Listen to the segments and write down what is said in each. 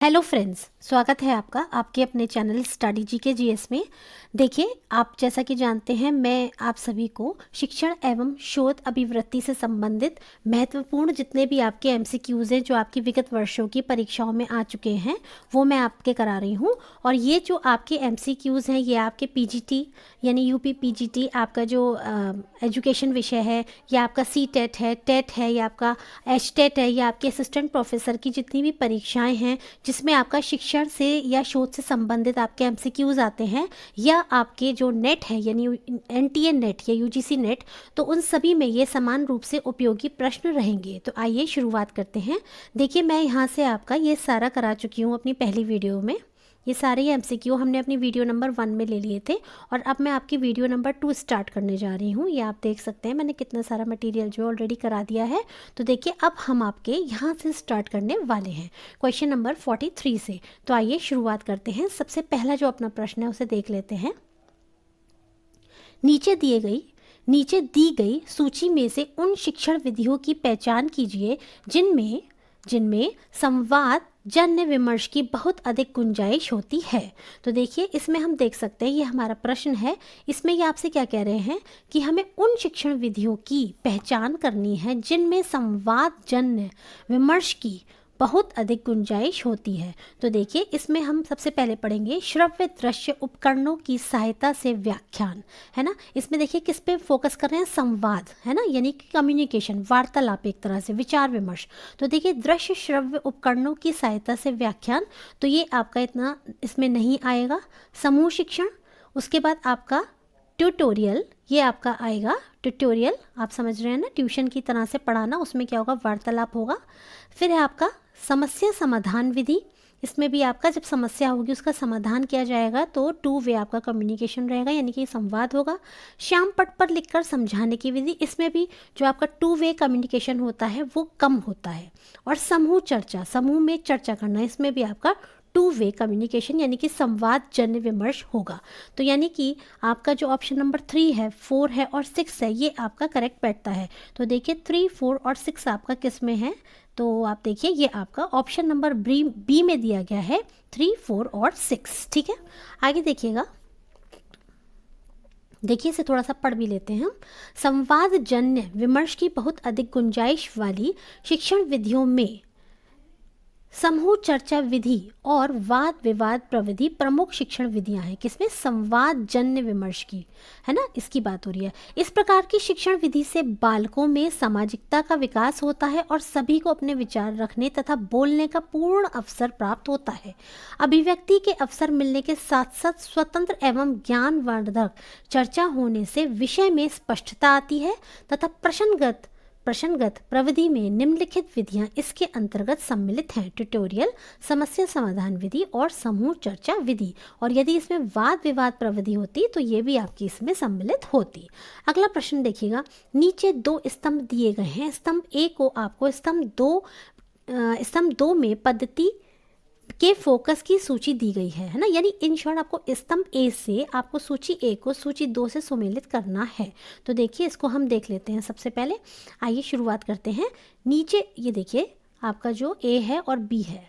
Hello friends, स्वागत है आपका आपके अपने चैनल स्टडी जीके जीएस में। देखिए, आप जैसा कि जानते हैं, मैं आप सभी को शिक्षण एवं शोध अभिवृत्ति से संबंधित महत्वपूर्ण जितने भी आपके एमसीक्यूज़ हैं जो आपकी विगत वर्षों की परीक्षाओं में आ चुके हैं वो मैं आपके करा रही हूँ। और ये जो आपके एमसीक्यूज़ हैं ये आपके पीजीटी यानी यूपी पीजीटी आपका जो एजुकेशन विषय है, या आपका सीटेट है, टेट है, या आपका एचटेट है, या आपके असिस्टेंट प्रोफेसर की जितनी भी परीक्षाएँ हैं जिसमें आपका शिक्षण से या शोध से संबंधित आपके एमसीक्यूज़ आते हैं, या आपके जो नेट है यानी एनटीए नेट या यूजीसी नेट, तो उन सभी में ये समान रूप से उपयोगी प्रश्न रहेंगे। तो आइए शुरुआत करते हैं। देखिए, मैं यहाँ से आपका ये सारा करा चुकी हूँ अपनी पहली वीडियो में। ये सारे एमसीक्यू हमने अपनी वीडियो नंबर 1 में ले लिए थे और अब मैं आपकी वीडियो नंबर 2 स्टार्ट करने जा रही हूँ। ये आप देख सकते हैं मैंने कितना सारा मटेरियल जो ऑलरेडी करा दिया है। तो देखिए, अब हम आपके यहाँ से स्टार्ट करने वाले हैं क्वेश्चन नंबर 43 से। तो आइए शुरुआत करते हैं। सबसे पहला जो अपना प्रश्न है उसे देख लेते हैं। नीचे दी गई सूची में से उन शिक्षण विधियों की पहचान कीजिए जिनमें संवाद जन्य विमर्श की बहुत अधिक गुंजाइश होती है। तो देखिए, इसमें हम देख सकते हैं ये हमारा प्रश्न है। इसमें ये आपसे क्या कह रहे हैं कि हमें उन शिक्षण विधियों की पहचान करनी है जिनमें संवाद जन्य विमर्श की बहुत अधिक गुंजाइश होती है। तो देखिए, इसमें हम सबसे पहले पढ़ेंगे श्रव्य दृश्य उपकरणों की सहायता से व्याख्यान, है ना। इसमें देखिए किस पे फोकस कर रहे हैं, संवाद, है ना, यानी कि कम्युनिकेशन, वार्तालाप, एक तरह से विचार विमर्श। तो देखिए, दृश्य श्रव्य उपकरणों की सहायता से व्याख्यान, तो ये आपका इतना इसमें नहीं आएगा। समूह शिक्षण, उसके बाद आपका ट्यूटोरियल, ये आपका आएगा। ट्यूटोरियल आप समझ रहे हैं ना, ट्यूशन की तरह से पढ़ाना, उसमें क्या होगा, वार्तालाप होगा। फिर है आपका समस्या समाधान विधि। इसमें भी आपका जब समस्या होगी उसका समाधान किया जाएगा तो टू वे आपका कम्युनिकेशन रहेगा, यानी कि संवाद होगा। श्याम पट पर लिखकर समझाने की विधि, इसमें भी जो आपका टू वे कम्युनिकेशन होता है वो कम होता है। और समूह चर्चा, समूह में चर्चा करना, इसमें भी आपका टू वे कम्युनिकेशन यानी कि संवाद जन्य विमर्श होगा। तो यानी कि आपका जो ऑप्शन नंबर 3 है, 4 है और 6 है, ये आपका करेक्ट बैठता है। तो देखिए 3, 4 और 6 आपका किस में है, तो आप देखिए ये आपका ऑप्शन नंबर बी में दिया गया है, 3, 4 और 6। ठीक है, आगे देखिएगा। देखिए, इसे थोड़ा सा पढ़ भी लेते हैं हम। संवाद जन्य विमर्श की बहुत अधिक गुंजाइश वाली शिक्षण विधियों में समूह चर्चा विधि और वाद विवाद प्रविधि प्रमुख शिक्षण विधियां हैं। किसमें, संवाद जन्य विमर्श की, है ना, इसकी बात हो रही है। इस प्रकार की शिक्षण विधि से बालकों में सामाजिकता का विकास होता है और सभी को अपने विचार रखने तथा बोलने का पूर्ण अवसर प्राप्त होता है। अभिव्यक्ति के अवसर मिलने के साथ साथ स्वतंत्र एवं ज्ञानवर्धक चर्चा होने से विषय में स्पष्टता आती है तथा प्रश्नगत प्रविधि में निम्नलिखित विधियां इसके अंतर्गत सम्मिलित हैं: ट्यूटोरियल, समस्या समाधान विधि और समूह चर्चा विधि। और यदि इसमें वाद विवाद प्रविधि होती तो ये भी आपकी इसमें सम्मिलित होती। अगला प्रश्न देखिएगा। नीचे 2 स्तंभ दिए गए हैं। स्तंभ ए को आपको स्तंभ 2 में पद्धति के फोकस की सूची दी गई है ना, यानी इन शॉर्ट आपको स्तंभ ए से आपको सूची ए को सूची 2 से सुमेलित करना है। तो देखिए, इसको हम देख लेते हैं। सबसे पहले आइए शुरुआत करते हैं। नीचे ये देखिए आपका जो ए है और बी है,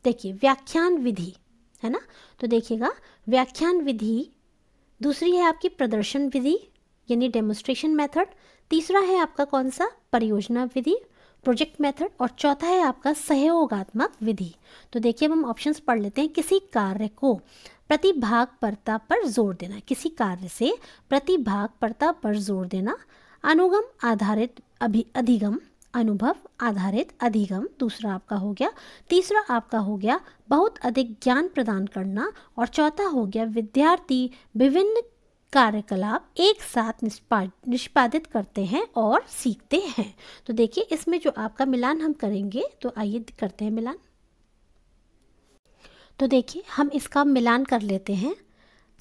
देखिए व्याख्यान विधि, है ना। तो देखिएगा, व्याख्यान विधि, दूसरी है आपकी प्रदर्शन विधि यानी डेमोन्स्ट्रेशन मेथड, तीसरा है आपका कौन सा, परियोजना विधि, प्रोजेक्ट मेथड, और चौथा है आपका सहयोगात्मक विधि। तो देखिए, अब हम ऑप्शंस पढ़ लेते हैं। किसी कार्य को प्रतिभागपरता पर जोर देना, किसी कार्य से प्रतिभागपरता पर जोर देना। अनुगम आधारित अधिगम, अनुभव आधारित अधिगम दूसरा आपका हो गया। तीसरा आपका हो गया बहुत अधिक ज्ञान प्रदान करना, और चौथा हो गया विद्यार्थी विभिन्न कार्यकलाप एक साथ निष्पादित करते हैं और सीखते हैं। तो देखिए, इसमें जो आपका मिलान हम करेंगे, तो आइए करते हैं मिलान। तो देखिए, हम इसका मिलान कर लेते हैं।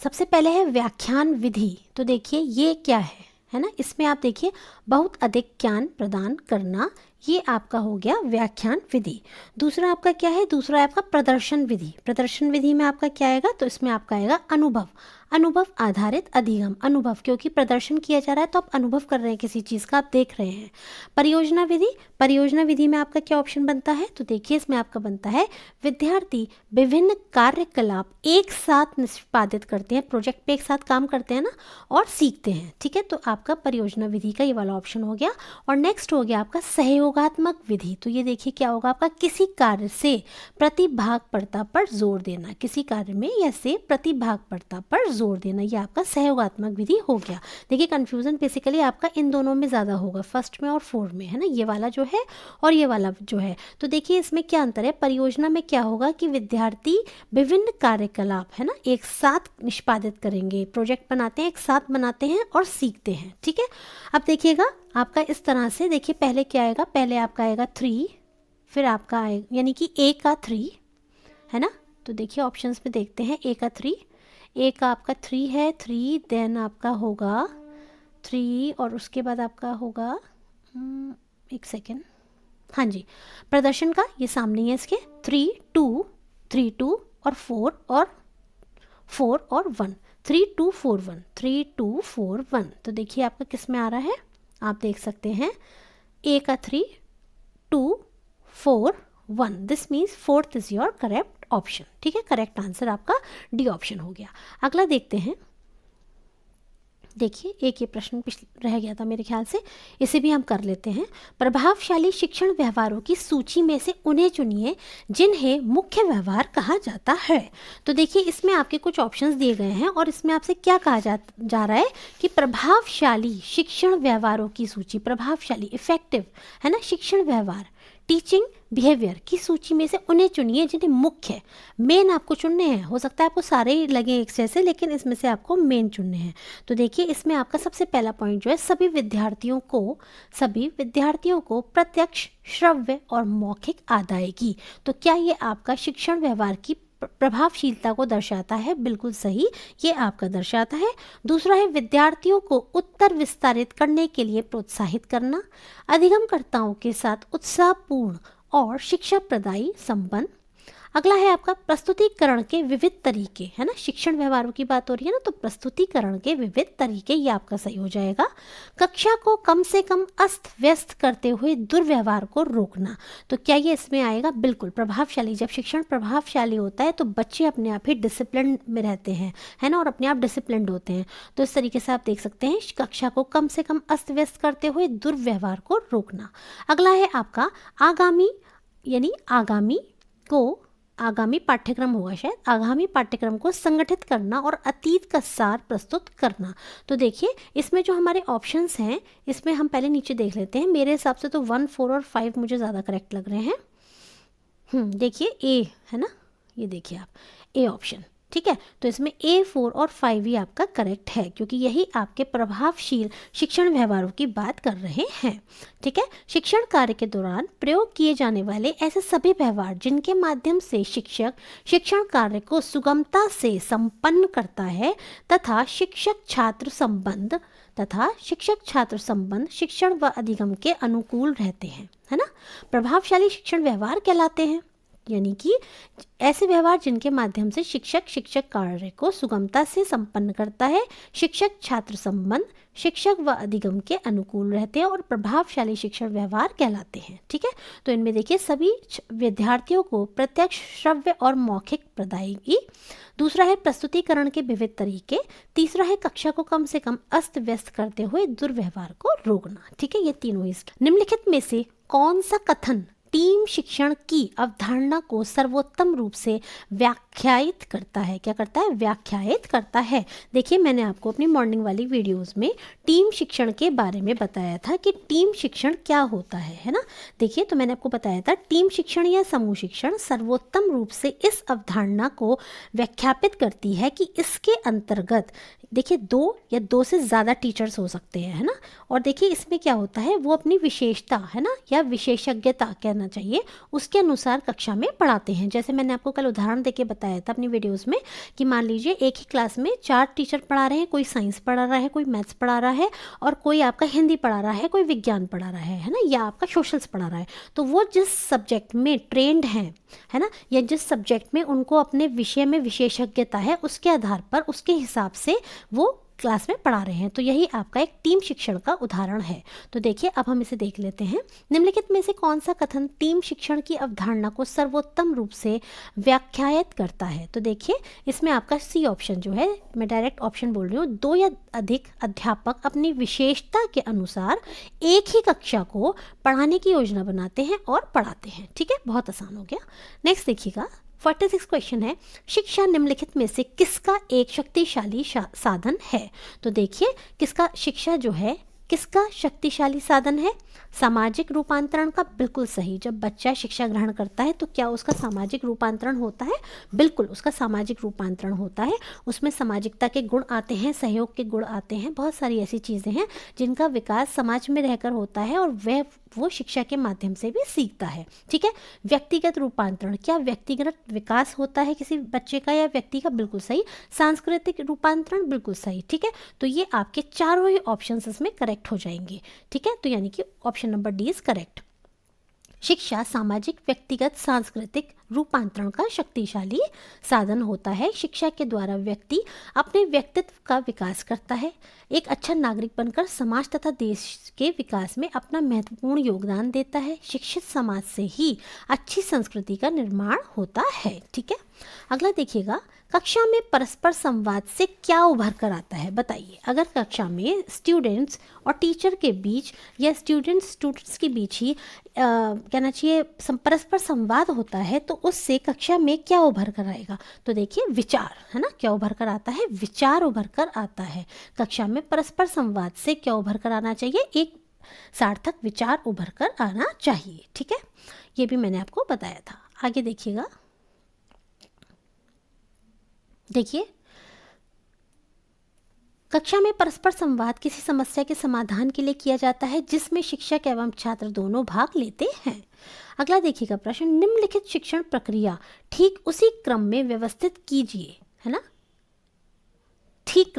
सबसे पहले है व्याख्यान विधि। तो देखिए ये क्या है ना, इसमें आप देखिए बहुत अधिक ज्ञान प्रदान करना, ये आपका हो गया व्याख्यान विधि। दूसरा आपका क्या है, दूसरा आपका प्रदर्शन विधि। प्रदर्शन विधि में आपका क्या आएगा, तो इसमें आपका आएगा अनुभव, अनुभव आधारित अधिगम। अनुभव, क्योंकि प्रदर्शन किया जा रहा है तो आप अनुभव कर रहे हैं किसी चीज़ का, आप देख रहे हैं। परियोजना विधि, परियोजना विधि में आपका क्या ऑप्शन बनता है, तो देखिए इसमें आपका बनता है विद्यार्थी विभिन्न कार्यकलाप एक साथ निष्पादित करते हैं, प्रोजेक्ट पे एक साथ काम करते हैं ना, और सीखते हैं। ठीक है, तो आपका परियोजना विधि का ये वाला ऑप्शन हो गया। और नेक्स्ट हो गया आपका सहयोगात्मक विधि। तो ये देखिए क्या होगा आपका, किसी कार्य से प्रतिभागपरता पर जोर देना, किसी कार्य में या से प्रतिभागपरता पर जोर देना, ये आपका सहयोगात्मक विधि हो गया। देखिए कंफ्यूजन बेसिकली आपका इन दोनों में ज़्यादा होगा, फर्स्ट में और फोर्थ में, है ना, ये वाला जो है और ये वाला जो है। तो देखिए इसमें क्या अंतर है, परियोजना में क्या होगा कि विद्यार्थी विभिन्न कार्यकलाप, है ना, एक साथ निष्पादित करेंगे, प्रोजेक्ट बनाते हैं, एक साथ बनाते हैं और सीखते हैं। ठीक है, अब देखिएगा आपका इस तरह से, देखिए पहले क्या आएगा, पहले आपका आएगा 3, फिर आपका आएगा यानी कि ए का 3, है ना। तो देखिए ऑप्शंस में देखते हैं, ए का 3, ए का आपका 3 है, 3 देन आपका होगा 3 और उसके बाद आपका होगा एक सेकेंड, हाँ जी, प्रदर्शन का ये सामने है इसके 3 2 3 2 और 4 और 1, 3 2 4 1, 3 2 4 1। तो देखिए आपका किस में आ रहा है, आप देख सकते हैं ए का 3 2 4 1, this means fourth is your correct option. ठीक है, करेक्ट आंसर आपका डी ऑप्शन हो गया। अगला देखते हैं, देखिए एक ये प्रश्न रह गया था मेरे ख्याल से, इसे भी हम कर लेते हैं। प्रभावशाली शिक्षण व्यवहारों की सूची में से उन्हें चुनिए जिन्हें मुख्य व्यवहार कहा जाता है। तो देखिए इसमें आपके कुछ ऑप्शंस दिए गए हैं और इसमें आपसे क्या कहा जा रहा है कि प्रभावशाली शिक्षण व्यवहारों की सूची, प्रभावशाली इफेक्टिव, है ना, शिक्षण व्यवहार, टीचिंग बिहेवियर की सूची में से उन्हें चुनिए जिन्हें मुख्य, मेन आपको चुनने हैं। हो सकता है आपको सारे ही लगे एक जैसे, लेकिन इसमें से आपको मेन चुनने हैं। तो देखिए इसमें आपका सबसे पहला पॉइंट जो है, सभी विद्यार्थियों को प्रत्यक्ष, श्रव्य और मौखिक आदायगी। तो क्या ये आपका शिक्षण व्यवहार की प्रभावशीलता को दर्शाता है, बिल्कुल सही, ये आपका दर्शाता है। दूसरा है विद्यार्थियों को उत्तर विस्तारित करने के लिए प्रोत्साहित करना, अधिगमकर्ताओं के साथ उत्साहपूर्ण और शिक्षा प्रदायी संबंध। अगला है आपका प्रस्तुतिकरण के विविध तरीके, है ना, शिक्षण व्यवहारों की बात हो रही है ना, तो प्रस्तुतिकरण के विविध तरीके, ये आपका सही हो जाएगा। कक्षा को कम से कम अस्त व्यस्त करते हुए दुर्व्यवहार को रोकना। तो क्या ये इसमें आएगा, बिल्कुल। प्रभावशाली, जब शिक्षण प्रभावशाली होता है तो बच्चे अपने आप ही डिसिप्लिन में रहते हैं, है ना, और अपने आप डिसिप्लिन्ड होते हैं। तो इस तरीके से आप देख सकते हैं, कक्षा को कम से कम अस्त व्यस्त करते हुए दुर्व्यवहार को रोकना। अगला है आपका आगामी पाठ्यक्रम होगा शायद, आगामी पाठ्यक्रम को संगठित करना और अतीत का सार प्रस्तुत करना। तो देखिए इसमें जो हमारे ऑप्शंस हैं, इसमें हम पहले नीचे देख लेते हैं। मेरे हिसाब से तो 1 4 और 5 मुझे ज़्यादा करेक्ट लग रहे हैं। देखिए ए, है ना, ये देखिए आप ए ऑप्शन, ठीक है। तो इसमें ए 4 और 5 ही आपका करेक्ट है, क्योंकि यही आपके प्रभावशील शिक्षण व्यवहारों की बात कर रहे हैं। ठीक है, शिक्षण कार्य के दौरान प्रयोग किए जाने वाले ऐसे सभी व्यवहार जिनके माध्यम से शिक्षक शिक्षण कार्य को सुगमता से संपन्न करता है तथा शिक्षक छात्र संबंध शिक्षण व अधिगम के अनुकूल रहते हैं, है ना, प्रभावशाली शिक्षण व्यवहार कहलाते हैं। यानी कि ऐसे व्यवहार जिनके माध्यम से शिक्षक कार्य को सुगमता से संपन्न करता है, शिक्षक छात्र संबंध शिक्षक व अधिगम के अनुकूल रहते हैं और प्रभावशाली शिक्षण व्यवहार कहलाते हैं। ठीक है, तो इनमें देखिए सभी विद्यार्थियों को प्रत्यक्ष, श्रव्य और मौखिक प्रदायगी। दूसरा है प्रस्तुतिकरण के विविध तरीके। तीसरा है कक्षा को कम से कम अस्त व्यस्त करते हुए दुर्व्यवहार को रोकना। ठीक है, ये तीनों। निम्नलिखित में से कौन सा कथन टीम शिक्षण की अवधारणा को सर्वोत्तम रूप से व्याख्यायित करता है? क्या करता है? व्याख्यायित करता है। देखिए मैंने आपको अपनी मॉर्निंग वाली वीडियोस में टीम शिक्षण के बारे में बताया था कि टीम शिक्षण क्या होता है ना। देखिए तो मैंने आपको बताया था टीम शिक्षण या समूह शिक्षण सर्वोत्तम रूप से इस अवधारणा को व्याख्यापित करती है कि इसके अंतर्गत देखिए 2 या 2 से ज़्यादा टीचर्स हो सकते हैं, है ना। और देखिए इसमें क्या होता है, वो अपनी विशेषता, है ना, या विशेषज्ञता कहना चाहिए, उसके अनुसार कक्षा में पढ़ाते हैं। जैसे मैंने आपको कल उदाहरण देके बताया था अपनी वीडियोस में कि मान लीजिए एक ही क्लास में 4 टीचर पढ़ा रहे हैं, कोई साइंस पढ़ा रहा है, कोई मैथ्स पढ़ा रहा है, और कोई आपका हिंदी पढ़ा रहा है, कोई विज्ञान पढ़ा रहा है ना, या आपका सोशल्स पढ़ा रहा है। तो वो जिस सब्जेक्ट में ट्रेंड हैं, है ना, या जिस सब्जेक्ट में उनको अपने विषय में विशेषज्ञता है, उसके आधार पर, उसके हिसाब से वो क्लास में पढ़ा रहे हैं। तो यही आपका एक टीम शिक्षण का उदाहरण है। तो देखिए अब हम इसे देख लेते हैं। निम्नलिखित में से कौन सा कथन टीम शिक्षण की अवधारणा को सर्वोत्तम रूप से व्याख्यायित करता है? तो देखिए इसमें आपका सी ऑप्शन जो है, मैं डायरेक्ट ऑप्शन बोल रही हूँ, 2 या अधिक अध्यापक अपनी विशेषता के अनुसार एक ही कक्षा को पढ़ाने की योजना बनाते हैं और पढ़ाते हैं। ठीक है, बहुत आसान हो गया। नेक्स्ट देखिएगा, 46 क्वेश्चन है, शिक्षा निम्नलिखित में से किसका एक शक्तिशाली साधन है? तो देखिए किसका, शिक्षा जो है किसका शक्तिशाली साधन है? सामाजिक रूपांतरण का। बिल्कुल सही। जब बच्चा शिक्षा ग्रहण करता है तो क्या उसका सामाजिक रूपांतरण होता है? बिल्कुल, उसका सामाजिक रूपांतरण होता है। उसमें सामाजिकता के गुण आते हैं, सहयोग के गुण आते हैं, बहुत सारी ऐसी चीज़ें हैं जिनका विकास समाज में रहकर होता है और वो शिक्षा के माध्यम से भी सीखता है। ठीक है। व्यक्तिगत रूपांतरण, क्या व्यक्तिगत विकास होता है किसी बच्चे का या व्यक्ति का? बिल्कुल सही। सांस्कृतिक रूपांतरण, बिल्कुल सही। ठीक है, तो ये आपके चारों ही ऑप्शन इसमें करेक्ट हो जाएंगे। ठीक है, तो यानी कि option number D is correct. शिक्षा सामाजिक, व्यक्तिगत, सांस्कृतिक रूपांतरण का शक्तिशाली साधन होता है। शिक्षा के द्वारा व्यक्ति अपने व्यक्तित्व का विकास करता है, एक अच्छा नागरिक बनकर समाज तथा देश के विकास में अपना महत्वपूर्ण योगदान देता है। शिक्षित समाज से ही अच्छी संस्कृति का निर्माण होता है। ठीक है, अगला देखिएगा, कक्षा में परस्पर संवाद से क्या उभर कर आता है? बताइए। अगर कक्षा में स्टूडेंट्स और टीचर के बीच या स्टूडेंट्स के बीच ही कहना चाहिए परस्पर संवाद होता है, तो उससे कक्षा में क्या उभर कर आएगा? तो देखिए विचार, है ना, क्या उभर कर आता है? विचार उभर कर आता है। कक्षा में परस्पर संवाद से क्या उभर कर आना चाहिए? एक सार्थक विचार उभर कर आना चाहिए। ठीक है, ये भी मैंने आपको बताया था। आगे देखिएगा, देखिए कक्षा में परस्पर संवाद किसी समस्या के समाधान के लिए किया जाता है जिसमें शिक्षक एवं छात्र दोनों भाग लेते हैं। अगला देखिएगा प्रश्न, निम्नलिखित शिक्षण प्रक्रिया ठीक उसी क्रम में व्यवस्थित कीजिए, है ना, ठीक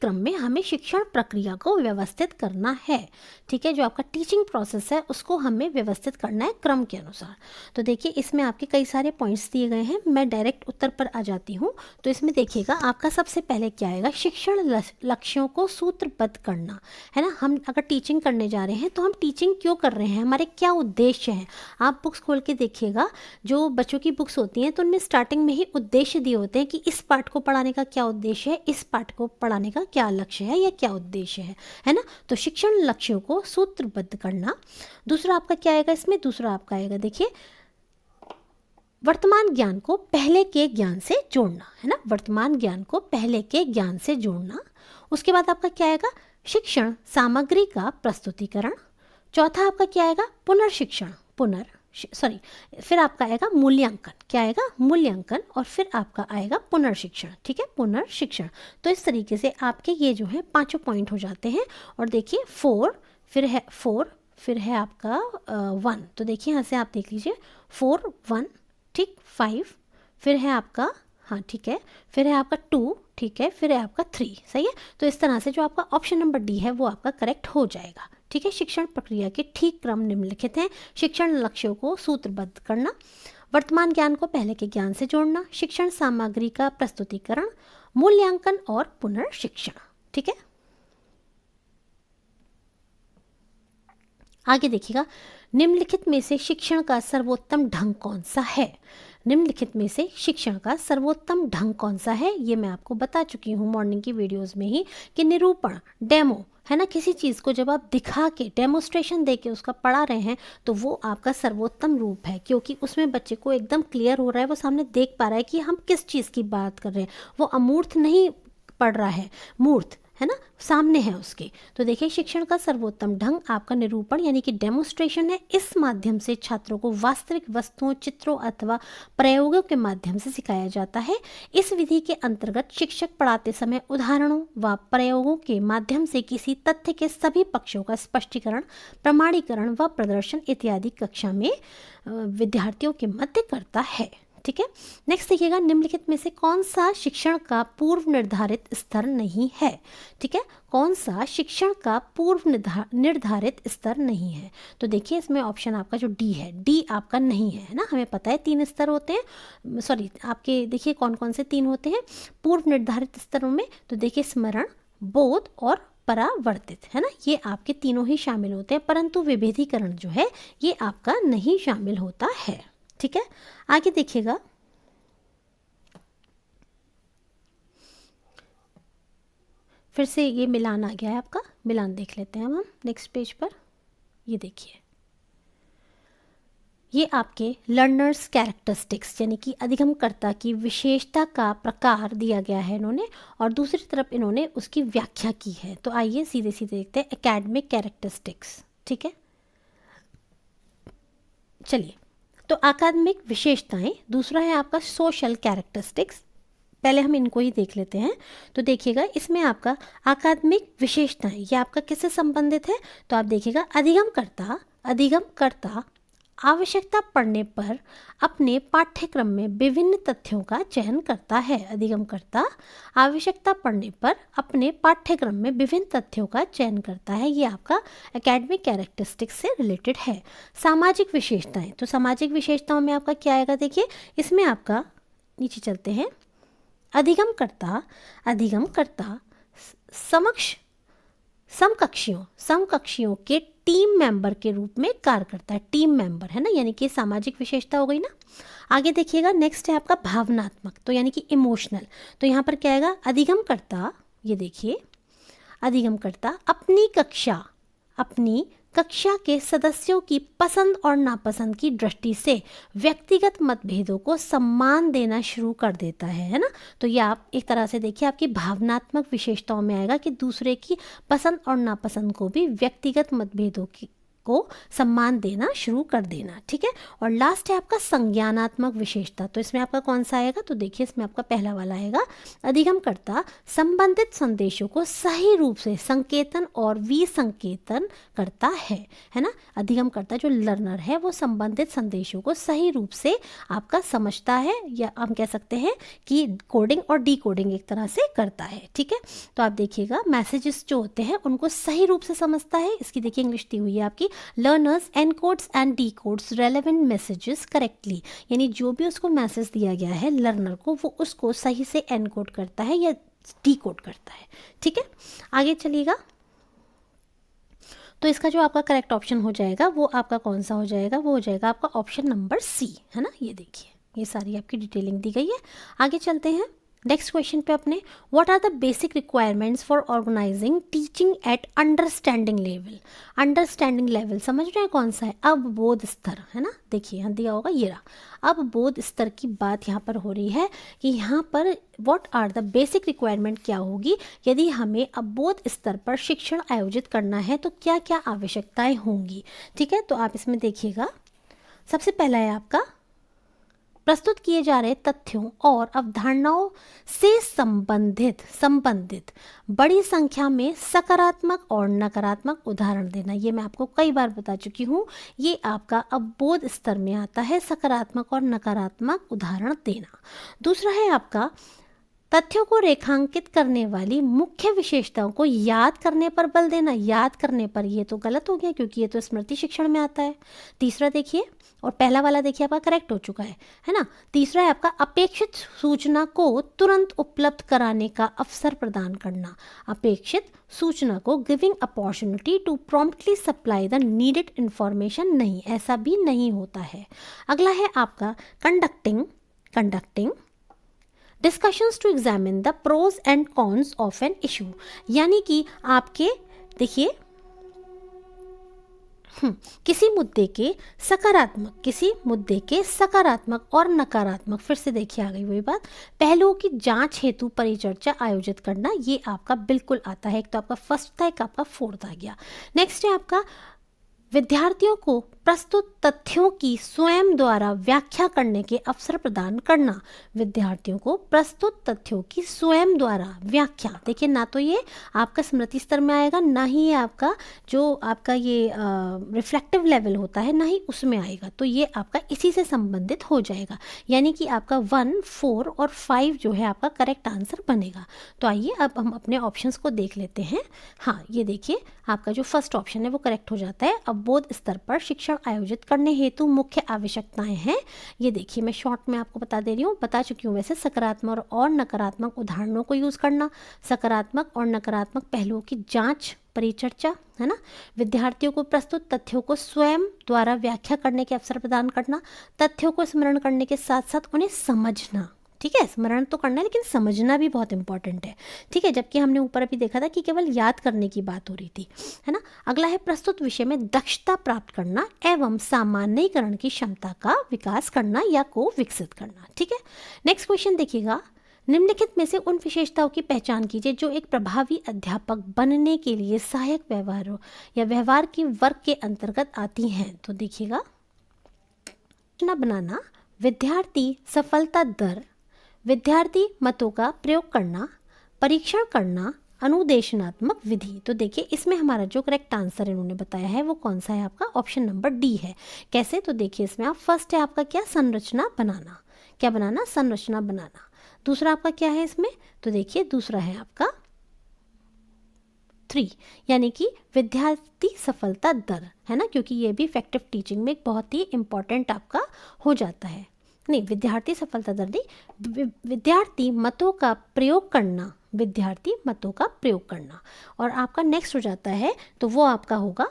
क्रम में हमें शिक्षण प्रक्रिया को व्यवस्थित करना है। ठीक है, जो आपका टीचिंग प्रोसेस है उसको हमें व्यवस्थित करना है क्रम के अनुसार। तो देखिए इसमें आपके कई सारे पॉइंट्स दिए गए हैं, मैं डायरेक्ट उत्तर पर आ जाती हूँ। तो इसमें देखिएगा आपका सबसे पहले क्या आएगा? शिक्षण लक्ष्यों को सूत्रबद्ध करना, है ना। हम अगर टीचिंग करने जा रहे हैं तो हम टीचिंग क्यों कर रहे हैं, हमारे क्या उद्देश्य हैं? आप बुक्स खोल के देखिएगा, जो बच्चों की बुक्स होती हैं तो उनमें स्टार्टिंग में ही उद्देश्य दिए होते हैं कि इस पाठ को पढ़ाने का क्या उद्देश्य है, इस पाठ को पढ़ाने का क्या लक्ष्य है या क्या उद्देश्य है ना। तो शिक्षण लक्ष्यों को सूत्रबद्ध करना। दूसरा आपका क्या आएगा इसमें? दूसरा आपका आएगा, देखिए, वर्तमान ज्ञान को पहले के ज्ञान से जोड़ना, है ना, वर्तमान ज्ञान को पहले के ज्ञान से जोड़ना। उसके बाद आपका क्या आएगा? शिक्षण सामग्री का प्रस्तुतिकरण। चौथा आपका क्या आएगा? पुनर्शिक्षण, फिर आपका आएगा मूल्यांकन। क्या आएगा? मूल्यांकन। और फिर आपका आएगा पुनर्शिक्षण। ठीक है, पुनर्शिक्षण। तो इस तरीके से आपके ये जो है 5 पॉइंट हो जाते हैं। और देखिए 4, फिर है आपका 1। तो देखिए यहाँ से आप देख लीजिए 4, 1, ठीक, 5, फिर है आपका, हाँ ठीक है, फिर है आपका 2, ठीक है, फिर है आपका 3। सही है। तो इस तरह से जो आपका ऑप्शन नंबर डी है वो आपका करेक्ट हो जाएगा। ठीक है, शिक्षण प्रक्रिया के ठीक क्रम निम्नलिखित हैं। शिक्षण लक्ष्यों को सूत्रबद्ध करना, वर्तमान ज्ञान को पहले के ज्ञान से जोड़ना, शिक्षण सामग्री का प्रस्तुतिकरण, मूल्यांकन और पुनर्शिक्षण। ठीक है, आगे देखिएगा, निम्नलिखित में से शिक्षण का सर्वोत्तम ढंग कौन सा है? निम्नलिखित में से शिक्षण का सर्वोत्तम ढंग कौन सा है? ये मैं आपको बता चुकी हूँ मॉर्निंग की वीडियोस में ही कि निरूपण, डेमो, है ना, किसी चीज़ को जब आप दिखा के डेमोस्ट्रेशन दे के उसका पढ़ा रहे हैं तो वो आपका सर्वोत्तम रूप है, क्योंकि उसमें बच्चे को एकदम क्लियर हो रहा है, वो सामने देख पा रहा है कि हम किस चीज़ की बात कर रहे हैं। वो अमूर्त नहीं पढ़ रहा है, मूर्त, है ना, सामने है उसके। तो देखिए शिक्षण का सर्वोत्तम ढंग आपका निरूपण यानी कि डेमोन्स्ट्रेशन है। इस माध्यम से छात्रों को वास्तविक वस्तुओं, चित्रों अथवा प्रयोगों के माध्यम से सिखाया जाता है। इस विधि के अंतर्गत शिक्षक पढ़ाते समय उदाहरणों व प्रयोगों के माध्यम से किसी तथ्य के सभी पक्षों का स्पष्टीकरण, प्रमाणीकरण व प्रदर्शन इत्यादि कक्षा में विद्यार्थियों के मध्य करता है। ठीक है, नेक्स्ट देखिएगा, निम्नलिखित में से कौन सा शिक्षण का पूर्व निर्धारित स्तर नहीं है। ठीक है, कौन सा शिक्षण का पूर्व निर्धारित स्तर नहीं है। तो देखिए इसमें ऑप्शन आपका जो डी है, डी आपका नहीं है ना। हमें पता है 3 स्तर होते हैं, सॉरी आपके देखिए कौन कौन से 3 होते हैं पूर्व निर्धारित स्तरों में। तो देखिए स्मरण, बोध और परावर्तित, है ना, ये आपके तीनों ही शामिल होते हैं, परंतु विभेदीकरण जो है ये आपका नहीं शामिल होता है। ठीक है, आगे देखिएगा, फिर से ये मिलान आ गया है आपका, मिलान देख लेते हैं हम नेक्स्ट पेज पर। ये देखिए, ये आपके लर्नर्स कैरेक्टरिस्टिक्स यानी कि अधिगमकर्ता की विशेषता का प्रकार दिया गया है इन्होंने, और दूसरी तरफ इन्होंने उसकी व्याख्या की है। तो आइए सीधे सीधे देखते हैं एकेडमिक कैरेक्टरिस्टिक्स। ठीक है, चलिए, तो अकादमिक विशेषताएं, दूसरा है आपका सोशल कैरेक्टरिस्टिक्स। पहले हम इनको ही देख लेते हैं। तो देखिएगा इसमें आपका अकादमिक विशेषताएं, ये आपका किससे संबंधित है। तो आप देखिएगा अधिगमकर्ता आवश्यकता पड़ने पर अपने पाठ्यक्रम में विभिन्न तथ्यों का चयन करता है। अधिगमकर्ता आवश्यकता पड़ने पर अपने पाठ्यक्रम में विभिन्न तथ्यों का चयन करता है। ये आपका एकेडमिक कैरेक्टरिस्टिक्स से रिलेटेड है। सामाजिक विशेषताएं, तो सामाजिक विशेषताओं में आपका क्या आएगा, देखिए इसमें आपका, नीचे चलते हैं, अधिगमकर्ता समकक्षियों के टीम मेंबर के रूप में कार्य करता है। टीम मेंबर है ना, यानी कि सामाजिक विशेषता हो गई ना। आगे देखिएगा, नेक्स्ट है आपका भावनात्मक, तो यानी कि इमोशनल। तो यहाँ पर क्या आएगा, अधिगमकर्ता, ये देखिए अधिगमकर्ता अपनी कक्षा के सदस्यों की पसंद और नापसंद की दृष्टि से व्यक्तिगत मतभेदों को सम्मान देना शुरू कर देता है ना। तो ये आप एक तरह से देखिए आपकी भावनात्मक विशेषताओं में आएगा कि दूसरे की पसंद और नापसंद को भी व्यक्तिगत मतभेदों को सम्मान देना शुरू कर देना। ठीक है, और लास्ट है आपका संज्ञानात्मक विशेषता। तो इसमें आपका कौन सा आएगा, तो देखिए इसमें आपका पहला वाला आएगा, अधिगमकर्ता संबंधित संदेशों को सही रूप से संकेतन और विसंकेतन करता है ना। अधिगमकर्ता जो लर्नर है वो संबंधित संदेशों को सही रूप से आपका समझता है, या हम कह सकते हैं कि कोडिंग और डिकोडिंग एक तरह से करता है। ठीक है, तो आप देखिएगा मैसेजेस जो होते हैं उनको सही रूप से समझता है। इसकी देखिए इंग्लिश दी हुई है आपकी, learners encodes and decodes relevant messages correctly, यानी जो भी उसको मैसेज दिया गया है लर्नर को, वो उसको सही से एनकोड करता है या डीकोड करता है। ठीक है, आगे चलिएगा, तो इसका जो आपका करेक्ट ऑप्शन हो जाएगा वो आपका कौन सा हो जाएगा, वो हो जाएगा आपका ऑप्शन नंबर सी, है ना। ये देखिए ये सारी आपकी डिटेलिंग दी गई है। आगे चलते हैं नेक्स्ट क्वेश्चन पे अपने, what are the basic requirements for organising teaching at understanding level. Understanding level समझ रहे हैं कौन सा है, अवबोध स्तर, है ना। देखिए यहाँ दिया होगा, ये रहा अवबोध स्तर की बात यहाँ पर हो रही है कि यहाँ पर what are the basic requirement क्या होगी, यदि हमें अवबोध स्तर पर शिक्षण आयोजित करना है तो क्या क्या आवश्यकताएं होंगी। ठीक है, तो आप इसमें देखिएगा, सबसे पहला है आपका प्रस्तुत किए जा रहे तथ्यों और अवधारणाओं से संबंधित बड़ी संख्या में सकारात्मक और नकारात्मक उदाहरण देना। ये मैं आपको कई बार बता चुकी हूँ, ये आपका अवबोध स्तर में आता है, सकारात्मक और नकारात्मक उदाहरण देना। दूसरा है आपका तथ्यों को रेखांकित करने वाली मुख्य विशेषताओं को याद करने पर बल देना। याद करने पर, ये तो गलत हो गया क्योंकि ये तो स्मृति शिक्षण में आता है। तीसरा देखिए, और पहला वाला देखिए आपका करेक्ट हो चुका है ना। तीसरा है आपका अपेक्षित सूचना को तुरंत उपलब्ध कराने का अवसर प्रदान करना। अपेक्षित सूचना को giving opportunity to promptly supply the needed information, नहीं, ऐसा भी नहीं होता है। अगला है आपका conducting discussions to examine the pros and cons of an issue, यानी कि आपके देखिए किसी मुद्दे के सकारात्मक और नकारात्मक, फिर से देखिए आ गई वही बात, पहलुओं की जांच हेतु परिचर्चा आयोजित करना, ये आपका बिल्कुल आता है। एक तो आपका फर्स्ट था, एक आपका फोर्थ आ गया। नेक्स्ट है आपका विद्यार्थियों को प्रस्तुत तथ्यों की स्वयं द्वारा व्याख्या करने के अवसर प्रदान करना। विद्यार्थियों को प्रस्तुत तथ्यों की स्वयं द्वारा व्याख्या, देखिए ना तो ये आपका स्मृति स्तर में आएगा, ना ही ये आपका जो आपका ये रिफ्लेक्टिव लेवल होता है, ना ही उसमें आएगा। तो ये आपका इसी से संबंधित हो जाएगा, यानी कि आपका 1, 4 और 5 जो है आपका करेक्ट आंसर बनेगा। तो आइए अब हम अपने ऑप्शंस को देख लेते हैं। हाँ, ये देखिए आपका जो फर्स्ट ऑप्शन है वो करेक्ट हो जाता है। अब बोध स्तर पर शिक्षण आयोजित करने हेतु मुख्य आवश्यकताएं हैं, ये देखिए मैं शॉर्ट में आपको बता दे रही हूँ, बता चुकी हूँ वैसे। सकारात्मक और नकारात्मक उदाहरणों को यूज़ करना, सकारात्मक और नकारात्मक पहलुओं की जांच परिचर्चा, है ना, विद्यार्थियों को प्रस्तुत तथ्यों को स्वयं द्वारा व्याख्या करने के अवसर प्रदान करना, तथ्यों को स्मरण करने के साथ साथ उन्हें समझना। ठीक है, स्मरण तो करना है लेकिन समझना भी बहुत इंपॉर्टेंट है। ठीक है, जबकि हमने ऊपर अभी देखा था कि केवल याद करने की बात हो रही थी, है ना। अगला है प्रस्तुत विषय में दक्षता प्राप्त करना एवं सामान्यीकरण की क्षमता का विकास करना या को विकसित करना। ठीक है, नेक्स्ट क्वेश्चन देखिएगा, निम्नलिखित में से उन विशेषताओं की पहचान कीजिए जो एक प्रभावी अध्यापक बनने के लिए सहायक व्यवहारों या व्यवहार की वर्ग के अंतर्गत आती हैं। तो देखिएगा, योजना बनाना, विद्यार्थी सफलता दर, विद्यार्थी मतों का प्रयोग करना, परीक्षण करना, अनुदेशनात्मक विधि। तो देखिए इसमें हमारा जो करेक्ट आंसर इन्होंने बताया है वो कौन सा है, आपका ऑप्शन नंबर डी है। कैसे, तो देखिए इसमें आप फर्स्ट है आपका क्या, संरचना बनाना, क्या बनाना, संरचना बनाना। दूसरा आपका क्या है इसमें, तो देखिए दूसरा है आपका 3, यानी कि विद्यार्थी सफलता दर, है ना, क्योंकि ये भी इफेक्टिव टीचिंग में एक बहुत ही इंपॉर्टेंट आपका हो जाता है। नहीं, विद्यार्थी सफलता दर नहीं, विद्यार्थी मतों का प्रयोग करना, विद्यार्थी मतों का प्रयोग करना। और आपका नेक्स्ट हो जाता है तो वो आपका होगा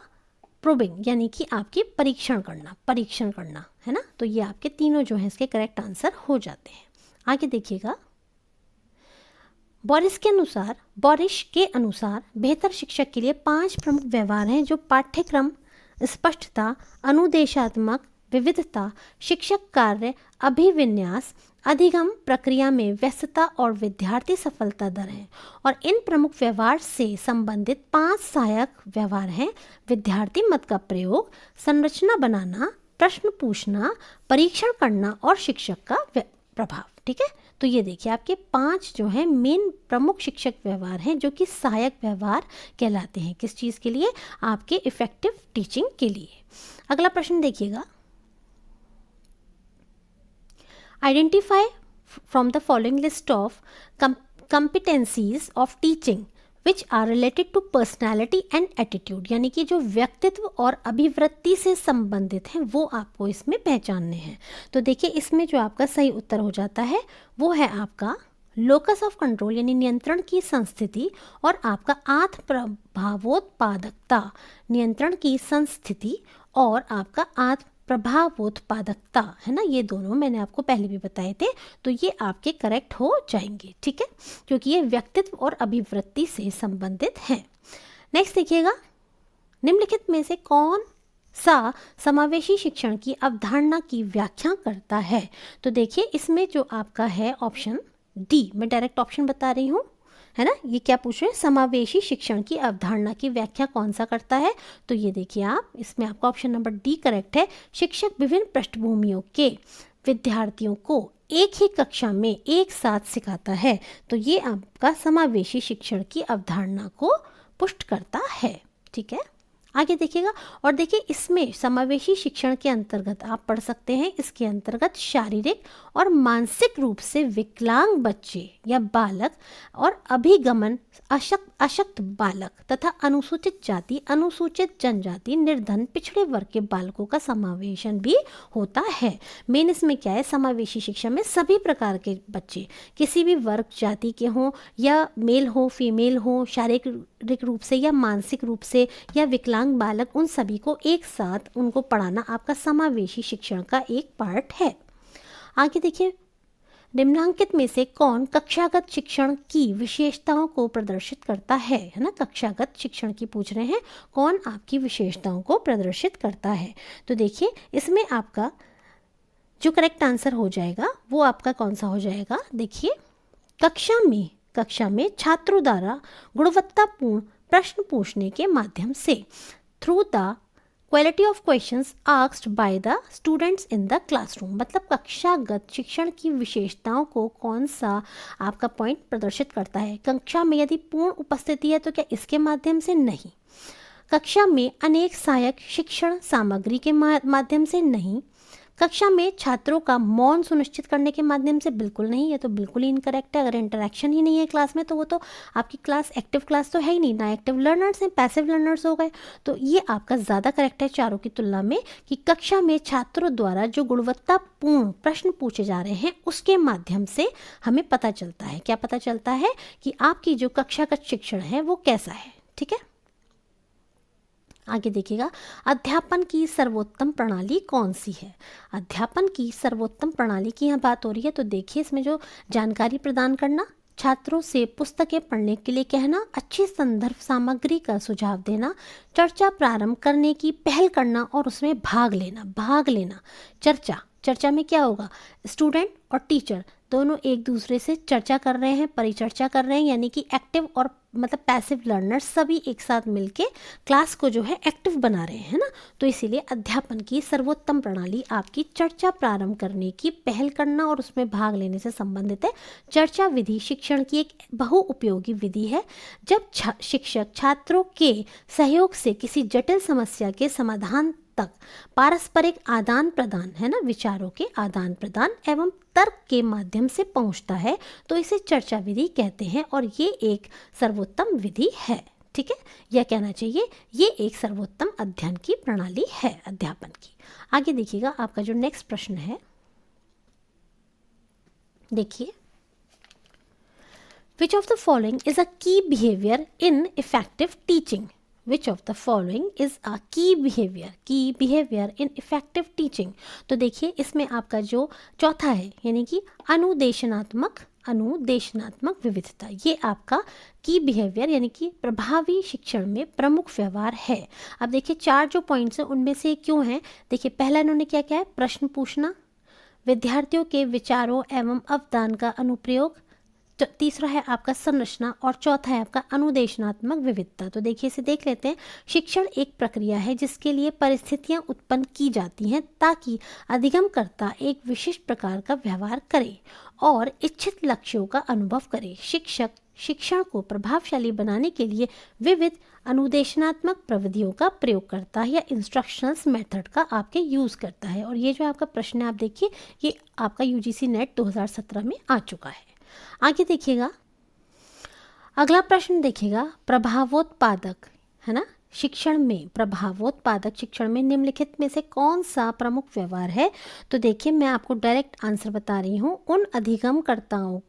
प्रोबिंग, यानी कि आपकी परीक्षण करना, है ना। तो ये आपके तीनों जो हैं इसके करेक्ट आंसर हो जाते हैं। आगे देखिएगा, बोरिस के अनुसार बेहतर शिक्षक के लिए 5 प्रमुख व्यवहार हैं जो पाठ्यक्रम, स्पष्टता, अनुदेशात्मक विविधता, शिक्षक कार्य अभिविन्यास, अधिगम प्रक्रिया में व्यस्तता और विद्यार्थी सफलता दर हैं। और इन प्रमुख व्यवहार से संबंधित 5 सहायक व्यवहार हैं, विद्यार्थी मत का प्रयोग, संरचना बनाना, प्रश्न पूछना, परीक्षण करना और शिक्षक का प्रभाव। ठीक है, तो ये देखिए आपके 5 जो हैं मेन प्रमुख शिक्षक व्यवहार हैं जो कि सहायक व्यवहार कहलाते हैं। किस चीज़ के लिए, आपके इफेक्टिव टीचिंग के लिए। अगला प्रश्न देखिएगा, identify from the following list of competencies of teaching which are related to personality and attitude, यानी कि जो व्यक्तित्व और अभिवृत्ति से संबंधित हैं वो आपको इसमें पहचानने हैं। तो देखिए इसमें जो आपका सही उत्तर हो जाता है वो है आपका लोकस ऑफ कंट्रोल, यानी नियंत्रण की संस्थिति, और आपका आत्म प्रभावोत्पादकता, नियंत्रण की संस्थिति, और आपका आत्म प्रभावोत्पादकता, है ना। ये दोनों मैंने आपको पहले भी बताए थे, तो ये आपके करेक्ट हो जाएंगे। ठीक है, क्योंकि ये व्यक्तित्व और अभिवृत्ति से संबंधित हैं। नेक्स्ट देखिएगा, निम्नलिखित में से कौन सा समावेशी शिक्षण की अवधारणा की व्याख्या करता है। तो देखिए इसमें जो आपका है ऑप्शन डी, मैं डायरेक्ट ऑप्शन बता रही हूँ, है ना। ये क्या पूछ रहे हैं, समावेशी शिक्षण की अवधारणा की व्याख्या कौन सा करता है। तो ये देखिए आप, इसमें आपका ऑप्शन नंबर डी करेक्ट है। शिक्षक विभिन्न पृष्ठभूमियों के विद्यार्थियों को एक ही कक्षा में एक साथ सिखाता है, तो ये आपका समावेशी शिक्षण की अवधारणा को पुष्ट करता है। ठीक है, आगे देखिएगा, और देखिए इसमें समावेशी शिक्षण के अंतर्गत आप पढ़ सकते हैं, इसके अंतर्गत शारीरिक और मानसिक रूप से विकलांग बच्चे या बालक और अभिगमन अशक्त बालक तथा अनुसूचित जाति, अनुसूचित जनजाति, निर्धन, पिछड़े वर्ग के बालकों का समावेशन भी होता है। मेन इसमें क्या है, समावेशी शिक्षा में सभी प्रकार के बच्चे किसी भी वर्ग जाति के हों या मेल हो फीमेल हो, शारीरिक रूप से या मानसिक रूप से या विकलांग बालक, उन सभी को एक साथ उनको पढ़ाना आपका समावेशी शिक्षण का एक पार्ट है। आगे देखिए, निम्नांकित में से कौन कक्षागत शिक्षण की विशेषताओं को प्रदर्शित करता है ना, कक्षागत शिक्षण की पूछ रहे हैं, कौन आपकी विशेषताओं को प्रदर्शित करता है। तो देखिए इसमें आपका जो करेक्ट आंसर हो जाएगा वो आपका कौन सा हो जाएगा, देखिए कक्षा में छात्रों द्वारा गुणवत्तापूर्ण प्रश्न पूछने के माध्यम से, through the quality of questions asked by the students in the classroom. मतलब कक्षागत शिक्षण की विशेषताओं को कौन सा आपका पॉइंट प्रदर्शित करता है। कक्षा में यदि पूर्ण उपस्थिति है तो क्या इसके माध्यम से, नहीं। कक्षा में अनेक सहायक शिक्षण सामग्री के माध्यम से, नहीं। कक्षा में छात्रों का मौन सुनिश्चित करने के माध्यम से, बिल्कुल नहीं, ये तो बिल्कुल ही इनकरेक्ट है। अगर इंटरेक्शन ही नहीं है क्लास में तो वो तो आपकी क्लास एक्टिव क्लास तो है ही नहीं, ना एक्टिव लर्नर्स हैं, पैसिव लर्नर्स हो गए। तो ये आपका ज़्यादा करेक्ट है चारों की तुलना में, कि कक्षा में छात्रों द्वारा जो गुणवत्तापूर्ण प्रश्न पूछे जा रहे हैं उसके माध्यम से हमें पता चलता है, क्या पता चलता है कि आपकी जो कक्षागत शिक्षण है वो कैसा है। ठीक है, आगे देखिएगा, अध्यापन की सर्वोत्तम प्रणाली कौन सी है। अध्यापन की सर्वोत्तम प्रणाली की यहाँ बात हो रही है। तो देखिए इसमें जो जानकारी प्रदान करना, छात्रों से पुस्तकें पढ़ने के लिए कहना, अच्छी संदर्भ सामग्री का सुझाव देना, चर्चा प्रारंभ करने की पहल करना और उसमें भाग लेना। चर्चा में क्या होगा, स्टूडेंट और टीचर दोनों एक दूसरे से चर्चा कर रहे हैं, परिचर्चा कर रहे हैं, यानी कि एक्टिव और मतलब पैसिव लर्नर्स सभी एक साथ मिलके क्लास को जो है एक्टिव बना रहे हैं ना। तो इसीलिए अध्यापन की सर्वोत्तम प्रणाली आपकी चर्चा प्रारंभ करने की पहल करना और उसमें भाग लेने से संबंधित है। चर्चा विधि शिक्षण की एक बहुउपयोगी विधि है। जब शिक्षक छात्रों के सहयोग से किसी जटिल समस्या के समाधान तक पारस्परिक आदान प्रदान है ना, विचारों के आदान प्रदान एवं तर्क के माध्यम से पहुंचता है तो इसे चर्चा विधि कहते हैं और ये एक सर्वोत्तम विधि है। ठीक है, यह कहना चाहिए ये एक सर्वोत्तम अध्ययन की प्रणाली है अध्यापन की। आगे देखिएगा आपका जो नेक्स्ट प्रश्न है, देखिए, Which of the following is a key behavior in effective teaching? Which of the following is a key behavior in effective teaching? तो देखिए इसमें आपका जो चौथा है यानी कि अनुदेशनात्मक विविधता, ये आपका की बिहेवियर यानी कि प्रभावी शिक्षण में प्रमुख व्यवहार है। अब देखिए चार जो पॉइंट्स हैं उनमें से क्यों हैं, देखिए पहला इन्होंने क्या है, प्रश्न पूछना, विद्यार्थियों के विचारों एवं अवदान का अनुप्रयोग, तीसरा है आपका संरचना और चौथा है आपका अनुदेशनात्मक विविधता। तो देखिए इसे देख लेते हैं। शिक्षण एक प्रक्रिया है जिसके लिए परिस्थितियां उत्पन्न की जाती हैं ताकि अधिगमकर्ता एक विशिष्ट प्रकार का व्यवहार करे और इच्छित लक्ष्यों का अनुभव करे। शिक्षक शिक्षण को प्रभावशाली बनाने के लिए विविध अनुदेशनात्मक प्रविधियों का प्रयोग करता है या इंस्ट्रक्शनल्स मेथड का आपके यूज़ करता है। और ये जो आपका प्रश्न है आप देखिए ये आपका यूजीसी नेट 2017 में आ चुका है। आगे देखिएगा अगला प्रश्न, देखिएगा प्रभावोत्पादक है ना शिक्षण में निम्नलिखित में से कौन सा प्रमुख व्यवहार है। तो देखिए मैं आपको डायरेक्ट आंसर बता रही हूँ। उन अधिगमकर्ताओं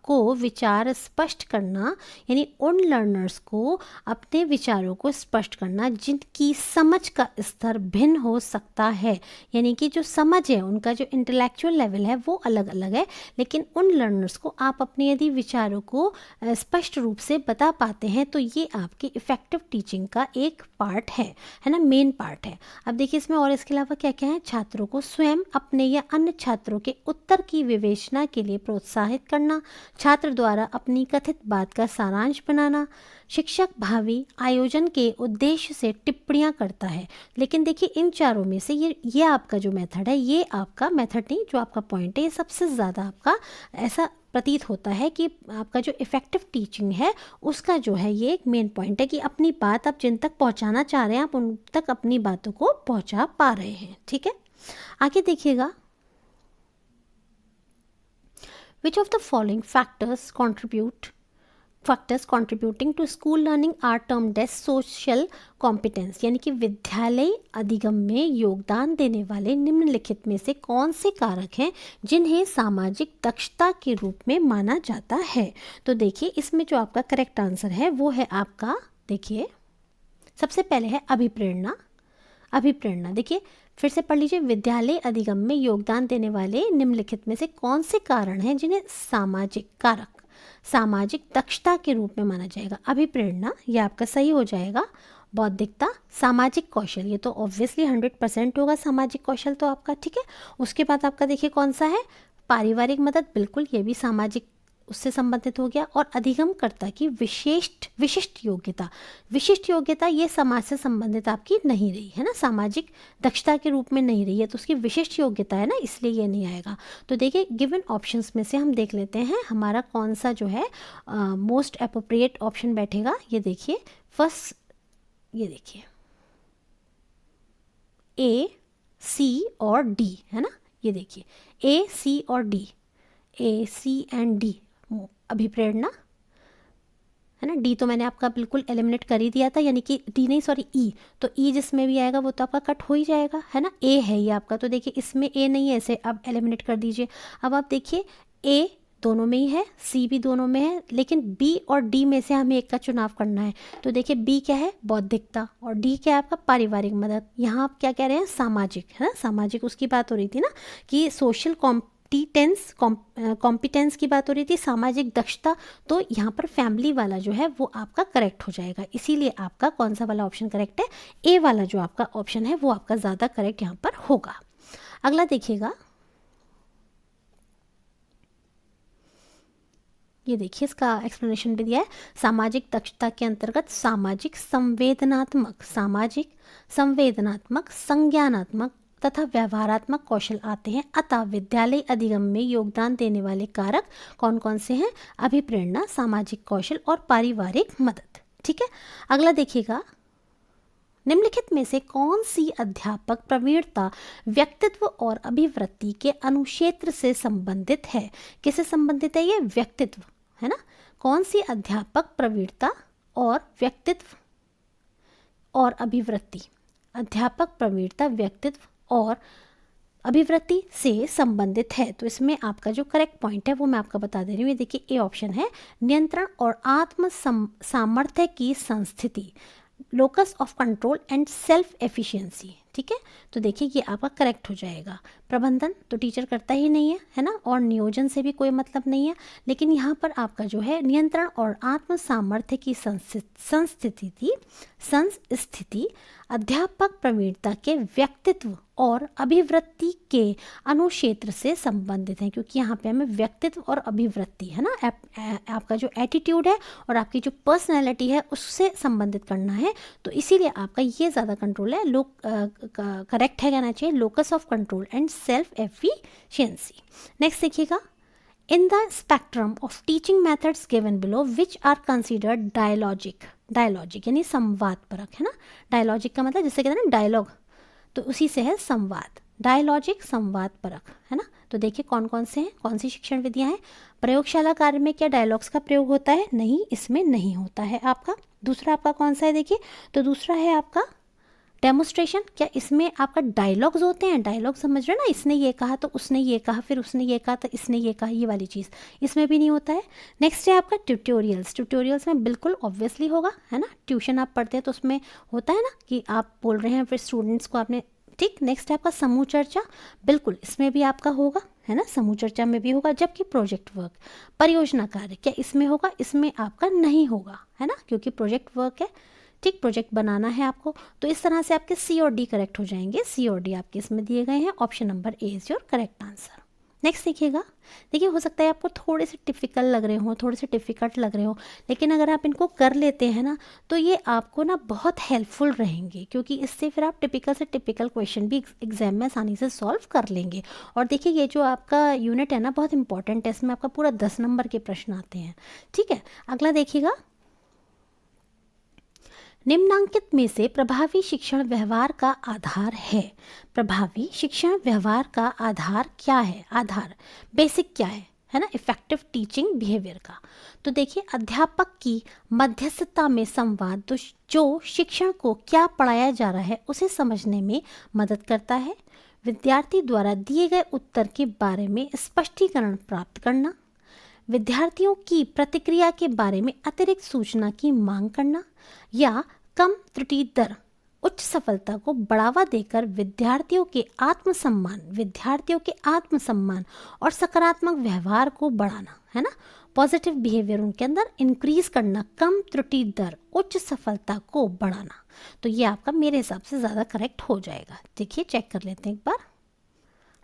को विचार स्पष्ट करना यानी उन लर्नर्स को अपने विचारों को स्पष्ट करना जिनकी समझ का स्तर भिन्न हो सकता है, यानी कि जो समझ है उनका जो इंटेलेक्चुअल लेवल है वो अलग अलग है, लेकिन उन लर्नर्स को आप अपने यदि विचारों को स्पष्ट रूप से बता पाते हैं तो ये आपकी इफेक्टिव टीचिंग का एक पार्ट है ना, मेन पार्ट है। अब देखिए इसमें और इसके अलावा क्या क्या है, छात्रों को स्वयं अपने या अन्य छात्रों के उत्तर की विवेचना के लिए प्रोत्साहित करना, छात्र द्वारा अपनी कथित बात का सारांश बनाना, शिक्षक भावी आयोजन के उद्देश्य से टिप्पणियां करता है। लेकिन देखिए इन चारों में से ये आपका जो मेथड है, ये आपका मेथड नहीं, जो आपका पॉइंट है ये सबसे ज़्यादा आपका ऐसा प्रतीत होता है कि आपका जो इफ़ेक्टिव टीचिंग है उसका जो है ये एक मेन पॉइंट है कि अपनी बात आप जिन तक पहुंचाना चाह रहे हैं आप उन तक अपनी बातों को पहुंचा पा रहे हैं। ठीक है, आगे देखिएगा, which of the following factors contributing to school learning are termed as social competence, यानी कि विद्यालय अधिगम में योगदान देने वाले निम्नलिखित में से कौन से कारक हैं जिन्हें सामाजिक दक्षता के रूप में माना जाता है। तो देखिए इसमें जो आपका करेक्ट आंसर है वो है आपका, देखिए सबसे पहले है अभिप्रेरणा। देखिए फिर से पढ़ लीजिए, विद्यालय अधिगम में योगदान देने वाले निम्नलिखित में से कौन से कारण हैं जिन्हें सामाजिक कारक, सामाजिक दक्षता के रूप में माना जाएगा। अभिप्रेरणा, ये आपका सही हो जाएगा। बौद्धिकता, सामाजिक कौशल, ये तो ऑब्वियसली 100% होगा सामाजिक कौशल तो आपका, ठीक है। उसके बाद आपका देखिए कौन सा है, पारिवारिक मदद, बिल्कुल ये भी सामाजिक उससे संबंधित हो गया। और अधिगमकर्ता की विशिष्ट योग्यता, विशिष्ट योग्यता ये समाज से संबंधित आपकी नहीं रही है ना, सामाजिक दक्षता के रूप में नहीं रही है, तो उसकी विशिष्ट योग्यता है ना, इसलिए ये नहीं आएगा। तो देखिए गिवन ऑप्शंस में से हम देख लेते हैं हमारा कौन सा जो है मोस्ट अप्रोप्रिएट ऑप्शन बैठेगा। ये देखिए फर्स्ट, ये देखिए ए, सी और डी है ना, ये देखिए ए, सी और D, A, C and D, अभिप्रेरणा है ना। डी तो मैंने आपका बिल्कुल एलिमिनेट कर ही दिया था, यानी कि डी नहीं सॉरी ई, तो ई जिसमें भी आएगा वो तो आपका कट हो ही जाएगा है ना। ए है ये आपका, तो देखिए इसमें ए नहीं है, ऐसे अब एलिमिनेट कर दीजिए। अब आप देखिए ए दोनों में ही है, सी भी दोनों में है, लेकिन बी और डी में से हमें एक का चुनाव करना है। तो देखिए बी क्या है, बौद्धिकता, और डी क्या है आपका, पारिवारिक मदद। यहाँ आप क्या कह रहे हैं, सामाजिक है ना, सामाजिक उसकी बात हो रही थी ना कि सोशल कॉम्पिटेंस की बात हो रही थी, सामाजिक दक्षता, तो यहाँ पर फैमिली वाला जो है वो आपका करेक्ट हो जाएगा। इसीलिए आपका कौन सा वाला ऑप्शन करेक्ट है, ए वाला जो आपका ऑप्शन है वो आपका ज़्यादा करेक्ट यहाँ पर होगा। अगला देखिएगा, ये देखिए इसका एक्सप्लेनेशन भी दिया है। सामाजिक दक्षता के अंतर्गत सामाजिक संवेदनात्मक, संज्ञानात्मक तथा व्यवहारात्मक कौशल आते हैं। अतः विद्यालय अधिगम में योगदान देने वाले कारक कौन कौन से हैं, अभिप्रेरणा, सामाजिक कौशल और पारिवारिक मदद, ठीक है। अगला देखिएगा, निम्नलिखित में से कौन सी अध्यापक प्रवीणता व्यक्तित्व और अभिवृत्ति के अनुक्षेत्र से संबंधित है। किससे संबंधित है ये, व्यक्तित्व है ना। कौन सी अध्यापक प्रवीणता और व्यक्तित्व और अभिवृत्ति, अध्यापक प्रवीणता, व्यक्तित्व और अभिवृत्ति से संबंधित है। तो इसमें आपका जो करेक्ट पॉइंट है वो मैं आपका बता दे रही हूँ। ये देखिए ए ऑप्शन है, नियंत्रण और आत्म सामर्थ्य की संस्थिति, locus of control and self efficiency, ठीक है। तो देखिए ये आपका करेक्ट हो जाएगा। प्रबंधन तो टीचर करता ही नहीं है ना, और नियोजन से भी कोई मतलब नहीं है, लेकिन यहाँ पर आपका जो है नियंत्रण और आत्म सामर्थ्य की संस्थिति अध्यापक प्रवीणता के व्यक्तित्व और अभिवृत्ति के अनुक्षेत्र से संबंधित है, क्योंकि यहाँ पे हमें व्यक्तित्व और अभिवृत्ति है ना, आपका जो एटीट्यूड है और आपकी जो पर्सनैलिटी है उससे संबंधित करना है। तो इसीलिए आपका ये ज़्यादा कंट्रोल है, करेक्ट है कहना चाहिए, locus of control and self efficiency. Next देखिएगा, in the spectrum of teaching methods given below which are considered dialogic यानी संवाद परक है ना। डायलॉजिक का मतलब जिससे कहते हैं ना डायलॉग, तो उसी से है संवाद, डायलॉजिक संवाद परक है ना। तो देखिए कौन कौन से हैं, कौन सी शिक्षण विधियां हैं। प्रयोगशाला कार्य में क्या डायलॉग्स का प्रयोग होता है, नहीं, इसमें नहीं होता है आपका। दूसरा आपका कौन सा है, देखिए तो दूसरा है आपका डेमोस्ट्रेशन, क्या इसमें आपका डायलॉग्स होते हैं, डायलॉग समझ रहे हैं ना, इसने ये कहा तो उसने ये कहा, फिर उसने ये कहा तो इसने ये कहा, ये वाली चीज़ इसमें भी नहीं होता है। नेक्स्ट है आपका ट्यूटोरियल्स में बिल्कुल ऑब्वियसली होगा है ना, ट्यूशन आप पढ़ते हैं तो उसमें होता है ना कि आप बोल रहे हैं फिर स्टूडेंट्स को आपने, ठीक। नेक्स्ट है आपका समूह चर्चा, बिल्कुल इसमें भी आपका होगा है ना, समूह चर्चा में भी होगा। जबकि प्रोजेक्ट वर्क, परियोजना कार्य, क्या इसमें होगा, इसमें आपका नहीं होगा है ना, क्योंकि प्रोजेक्ट वर्क है, ठीक, प्रोजेक्ट बनाना है आपको। तो इस तरह से आपके सी और डी करेक्ट हो जाएंगे, सी और डी आपके इसमें दिए गए हैं, option number A is your correct answer. Next देखिएगा, देखिए हो सकता है आपको थोड़े से टिपिकल लग रहे हो, थोड़े से डिफ़िकल्ट लग रहे हो, लेकिन अगर आप इनको कर लेते हैं ना तो ये आपको ना बहुत हेल्पफुल रहेंगे, क्योंकि इससे फिर आप टिपिकल से टिपिकल क्वेश्चन भी एग्जाम में आसानी से सॉल्व कर लेंगे। और देखिए ये जो आपका यूनिट है ना बहुत इंपॉर्टेंट है, इसमें आपका पूरा 10 नंबर के प्रश्न आते हैं, ठीक है। अगला देखिएगा, निम्नांकित में से प्रभावी शिक्षण व्यवहार का आधार है। प्रभावी शिक्षण व्यवहार का आधार क्या है, आधार बेसिक क्या है ना, इफेक्टिव टीचिंग बिहेवियर का। तो देखिए अध्यापक की मध्यस्थता में संवाद जो शिक्षण को क्या पढ़ाया जा रहा है उसे समझने में मदद करता है। विद्यार्थी द्वारा दिए गए उत्तर के बारे में स्पष्टीकरण प्राप्त करना, विद्यार्थियों की प्रतिक्रिया के बारे में अतिरिक्त सूचना की मांग करना, या कम त्रुटि दर उच्च सफलता को बढ़ावा देकर विद्यार्थियों के आत्मसम्मान और सकारात्मक व्यवहार को बढ़ाना, है ना, पॉजिटिव बिहेवियर उनके अंदर इंक्रीज करना, कम त्रुटि दर, उच्च सफलता को बढ़ाना। तो ये आपका मेरे हिसाब से ज़्यादा करेक्ट हो जाएगा। देखिए चेक कर लेते हैं एक बार।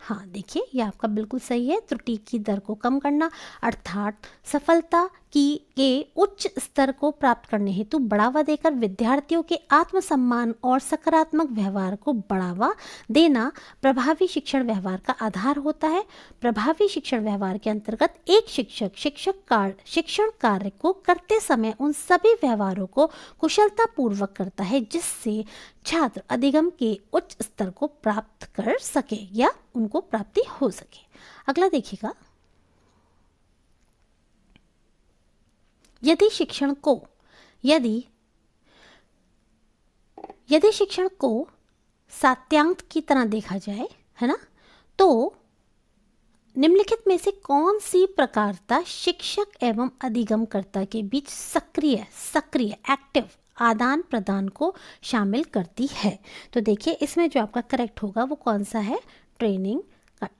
हाँ देखिए ये आपका बिल्कुल सही है, त्रुटि की दर को कम करना अर्थात सफलता के उच्च स्तर को प्राप्त करने हेतु बढ़ावा देकर विद्यार्थियों के आत्मसम्मान और सकारात्मक व्यवहार को बढ़ावा देना प्रभावी शिक्षण व्यवहार का आधार होता है। प्रभावी शिक्षण व्यवहार के अंतर्गत एक शिक्षण कार्य को करते समय उन सभी व्यवहारों को कुशलतापूर्वक करता है जिससे छात्र अधिगम के उच्च स्तर को प्राप्त कर सके या उनको प्राप्ति हो सके। अगला देखिएगा, यदि शिक्षण को सात्यांक की तरह देखा जाए, है ना, तो निम्नलिखित में से कौन सी प्रकारता शिक्षक एवं अधिगमकर्ता के बीच सक्रिय एक्टिव आदान प्रदान को शामिल करती है? तो देखिए इसमें जो आपका करेक्ट होगा वो कौन सा है, ट्रेनिंग,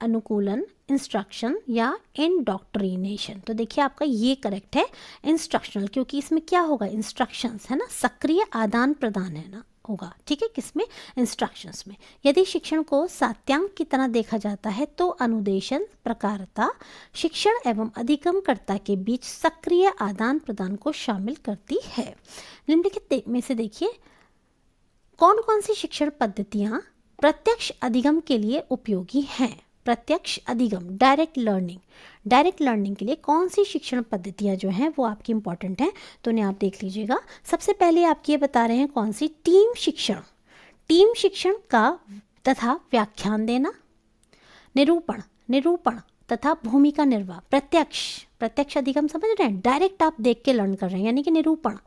अनुकूलन, इंस्ट्रक्शन या इंडॉक्ट्रिनेशन। तो देखिए आपका ये करेक्ट है इंस्ट्रक्शनल, क्योंकि इसमें क्या होगा, इंस्ट्रक्शंस, है ना, सक्रिय आदान प्रदान है ना होगा, ठीक है, किसमें, इंस्ट्रक्शंस में। यदि शिक्षण को सात्यांक की तरह देखा जाता है तो अनुदेशन प्रकारता शिक्षण एवं अधिगमकर्ता के बीच सक्रिय आदान प्रदान को शामिल करती है। निम्नलिखित में से देखिए कौन कौन सी शिक्षण पद्धतियाँ प्रत्यक्ष अधिगम के लिए उपयोगी हैं? प्रत्यक्ष अधिगम, डायरेक्ट लर्निंग के लिए कौन सी शिक्षण पद्धतियाँ जो हैं वो आपकी इंपॉर्टेंट हैं, तो उन्हें आप देख लीजिएगा। सबसे पहले आपकी ये बता रहे हैं कौन सी, टीम शिक्षण का तथा व्याख्यान देना, निरूपण तथा भूमिका निर्वाह, प्रत्यक्ष अधिगम समझ रहे हैं, डायरेक्ट आप देख के लर्न कर रहे हैं, यानी कि निरूपण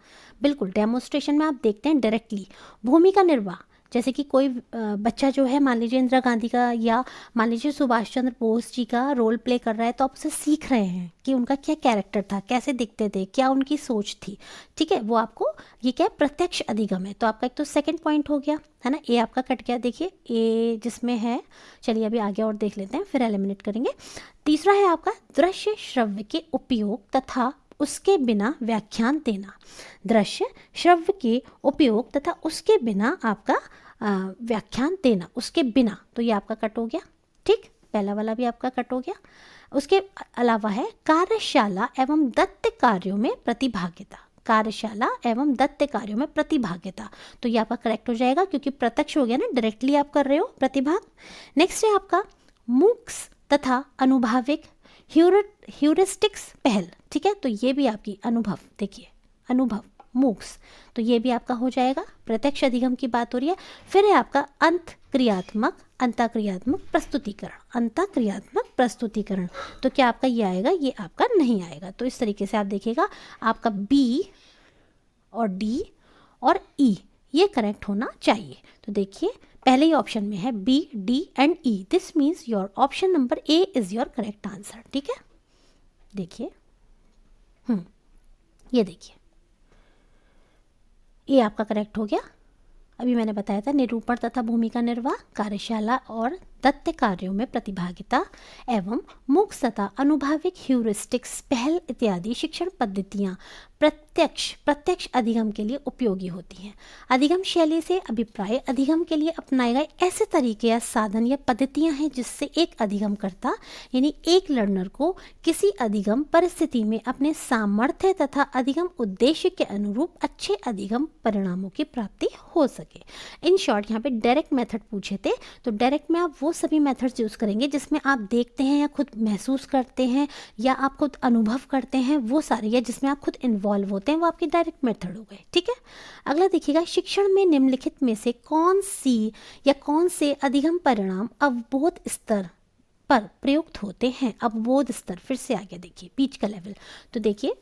बिल्कुल डेमोन्स्ट्रेशन में आप देखते हैं डायरेक्टली। भूमिका निर्वाह, जैसे कि कोई बच्चा जो है मान लीजिए इंदिरा गांधी का या मान लीजिए सुभाष चंद्र बोस जी का रोल प्ले कर रहा है, तो आप उसे सीख रहे हैं कि उनका क्या कैरेक्टर था, कैसे दिखते थे, क्या उनकी सोच थी, ठीक है, वो आपको ये क्या है, प्रत्यक्ष अधिगम है। तो आपका एक तो सेकंड पॉइंट हो गया, है ना, ए आपका कट गया, देखिए ए जिसमें है, चलिए अभी आगे और देख लेते हैं फिर एलिमिनेट करेंगे। तीसरा है आपका दृश्य श्रव्य के उपयोग तथा उसके बिना व्याख्यान देना, दृश्य श्रव्य के उपयोग तथा उसके बिना आपका व्याख्यान देना, उसके बिना, तो ये आपका कट हो गया, ठीक, पहला वाला भी आपका कट हो गया। उसके अलावा है कार्यशाला एवं दत्त कार्यों में प्रतिभागिता, तो ये आपका करेक्ट हो जाएगा क्योंकि प्रत्यक्ष हो गया ना, डायरेक्टली आप कर रहे हो प्रतिभाग। नेक्स्ट है आपका मूक्स तथा अनुभाविक ह्यूरिस्टिक्स पहल, ठीक है, तो ये भी आपकी अनुभव, देखिए अनुभव मूक्स, तो ये भी आपका हो जाएगा, प्रत्यक्ष अधिगम की बात हो रही है। फिर है आपका अंतक्रियात्मक प्रस्तुतिकरण, तो क्या आपका ये आएगा, ये आपका नहीं आएगा। तो इस तरीके से आप देखिएगा आपका बी और डी और ई ये करेक्ट होना चाहिए। तो देखिए पहले ही ऑप्शन में है B, D and E, this means your option number A is your correct answer, ठीक है। देखिए ये देखिए ये आपका करेक्ट हो गया। अभी मैंने बताया था निरूपण तथा भूमिका निर्वाह, कार्यशाला और दत्त कार्यों में प्रतिभागिता एवं मूक्स तथा अनुभाविक ह्यूरिस्टिक्स पहल इत्यादि शिक्षण पद्धतियाँ प्रत्यक्ष अधिगम के लिए उपयोगी होती हैं। अधिगम शैली से अभिप्राय अधिगम के लिए अपनाए गए ऐसे तरीके या साधन या पद्धतियाँ हैं जिससे एक अधिगमकर्ता यानी एक लर्नर को किसी अधिगम परिस्थिति में अपने सामर्थ्य तथा अधिगम उद्देश्य के अनुरूप अच्छे अधिगम परिणामों की प्राप्ति हो सके। इन शॉर्ट यहाँ पे डायरेक्ट मेथड पूछे थे, तो डायरेक्ट में आप वो सभी मेथड्स यूज़ करेंगे जिसमें आप देखते हैं या खुद महसूस करते हैं या आप खुद अनुभव करते हैं, वो सारे या जिसमें आप खुद इन्वॉल्व होते हैं, वो आपके डायरेक्ट मेथड हो गए, ठीक है। अगला देखिएगा, शिक्षण में निम्नलिखित में से कौन से अधिगम परिणाम अवबोध स्तर पर प्रयुक्त होते हैं। अवबोध स्तर, फिर से आगे देखिए बीच का लेवल, तो देखिए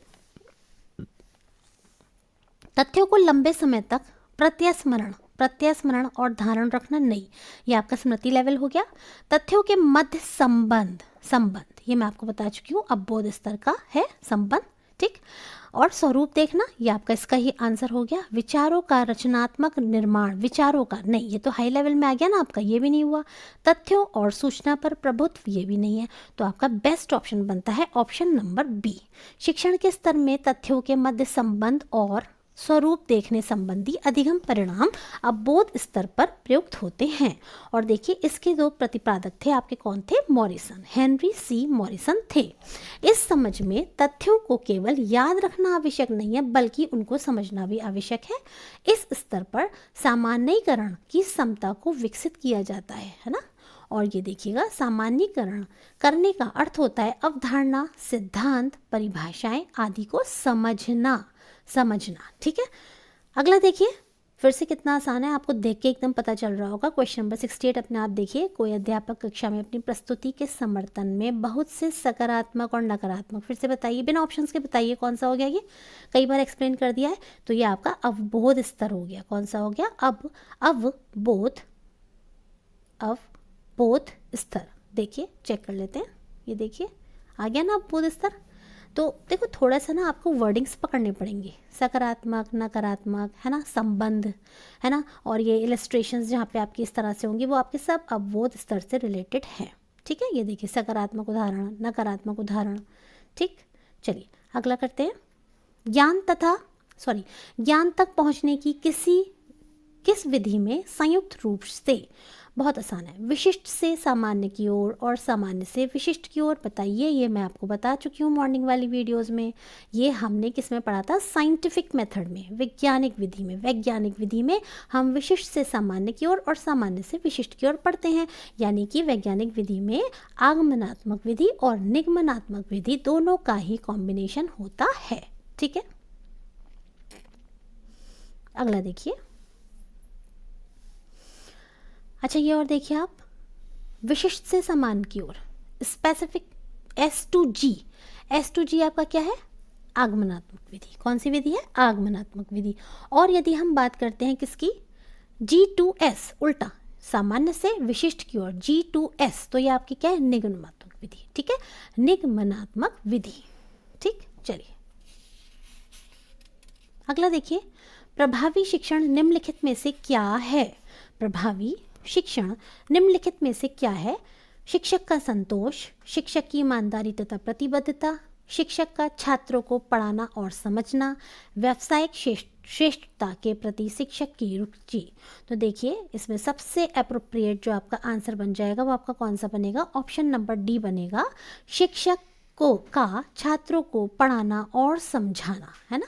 तथ्यों को लंबे समय तक प्रत्यस्मरण और धारण रखना नहीं, ये आपका स्मृति लेवल हो गया। तथ्यों के मध्य संबंध, ये मैं आपको बता चुकी हूँ, अवबोध स्तर का है संबंध, ठीक। और स्वरूप देखना, ये आपका इसका ही आंसर हो गया। विचारों का रचनात्मक निर्माण, विचारों का नहीं, ये तो हाई लेवल में आ गया ना आपका, ये भी नहीं हुआ। तथ्यों और सूचना पर प्रभुत्व, ये भी नहीं है। तो आपका बेस्ट ऑप्शन बनता है ऑप्शन नंबर बी। शिक्षण के स्तर में तथ्यों के मध्य संबंध और स्वरूप देखने संबंधी अधिगम परिणाम अवबोध स्तर पर प्रयुक्त होते हैं। और देखिए इसके दो प्रतिपादक थे आपके, कौन थे? मॉरिसन, हेनरी सी मॉरिसन थे। इस समझ में तथ्यों को केवल याद रखना आवश्यक नहीं है, बल्कि उनको समझना भी आवश्यक है। इस स्तर पर सामान्यीकरण की क्षमता को विकसित किया जाता है ना। और ये देखिएगा, सामान्यीकरण करने का अर्थ होता है अवधारणा, सिद्धांत, परिभाषाएं आदि को समझना। ठीक है। अगला देखिए, फिर से कितना आसान है, आपको देख के एकदम पता चल रहा होगा। क्वेश्चन नंबर 68 अपने आप देखिए। कोई अध्यापक कक्षा में अपनी प्रस्तुति के समर्थन में बहुत से सकारात्मक और नकारात्मक, फिर से बताइए, बिना ऑप्शंस के बताइए कौन सा हो गया। ये कई बार एक्सप्लेन कर दिया है। तो ये आपका अवबोध स्तर हो गया। कौन सा हो गया? अवबोध स्तर। देखिए चेक कर लेते हैं, ये देखिए आ गया ना अवबोध स्तर। तो देखो थोड़ा सा ना आपको वर्डिंग्स पकड़ने पड़ेंगे, सकारात्मक, नकारात्मक, है ना, संबंध, है ना, और ये इलस्ट्रेशंस जहाँ पे आपकी इस तरह से होंगी, वो आपके सब अवबोध स्तर से रिलेटेड हैं। ठीक है, ये देखिए सकारात्मक उदाहरण, नकारात्मक उदाहरण। ठीक, चलिए अगला करते हैं। ज्ञान तक पहुँचने की किस विधि में संयुक्त रूप से, बहुत आसान है, विशिष्ट से सामान्य की ओर और सामान्य से विशिष्ट की ओर, बताइए। ये मैं आपको बता चुकी हूँ मॉर्निंग वाली वीडियोस में। ये हमने किस में पढ़ा था? साइंटिफिक मेथड में, वैज्ञानिक विधि में हम विशिष्ट से सामान्य की ओर और सामान्य से विशिष्ट की ओर पढ़ते हैं। यानी कि वैज्ञानिक विधि में आगमनात्मक विधि और निगमनात्मक विधि दोनों का ही कॉम्बिनेशन होता है। ठीक है, अगला देखिए। अच्छा, ये और देखिए आप, विशिष्ट से समान की ओर, स्पेसिफिक, S2G आपका क्या है? आगमनात्मक विधि। कौन सी विधि है? आगमनात्मक विधि। और यदि हम बात करते हैं किसकी? G2S, उल्टा, सामान्य से विशिष्ट की ओर, G2S, तो ये आपकी क्या है? निगमनात्मक विधि। ठीक है, निगमनात्मक विधि। ठीक, चलिए अगला देखिए। प्रभावी शिक्षण निम्नलिखित में से क्या है? प्रभावी शिक्षण निम्नलिखित में से क्या है? शिक्षक का संतोष, शिक्षक की ईमानदारी तथा प्रतिबद्धता, शिक्षक का छात्रों को पढ़ाना और समझना, व्यावसायिक श्रेष्ठता के प्रति शिक्षक की रुचि। तो देखिए इसमें सबसे अप्रोप्रिएट जो आपका आंसर बन जाएगा वो आपका कौन सा बनेगा? ऑप्शन नंबर डी बनेगा। शिक्षक का छात्रों को पढ़ाना और समझाना, है ना,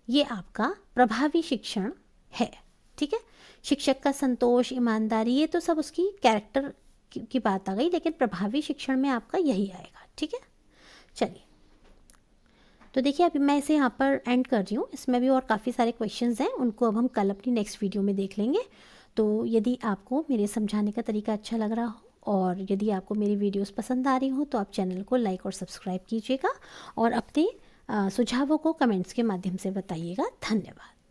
ये आपका प्रभावी शिक्षण है। ठीक है, शिक्षक का संतोष, ईमानदारी, ये तो सब उसकी कैरेक्टर की बात आ गई, लेकिन प्रभावी शिक्षण में आपका यही आएगा। ठीक है, चलिए तो देखिए अभी मैं इसे यहाँ पर एंड कर रही हूँ। इसमें भी और काफ़ी सारे क्वेश्चंस हैं, उनको अब हम कल अपनी नेक्स्ट वीडियो में देख लेंगे। तो यदि आपको मेरे समझाने का तरीका अच्छा लग रहा हो और यदि आपको मेरी वीडियोस पसंद आ रही हो तो आप चैनल को लाइक और सब्सक्राइब कीजिएगा और अपने सुझावों को कमेंट्स के माध्यम से बताइएगा। धन्यवाद।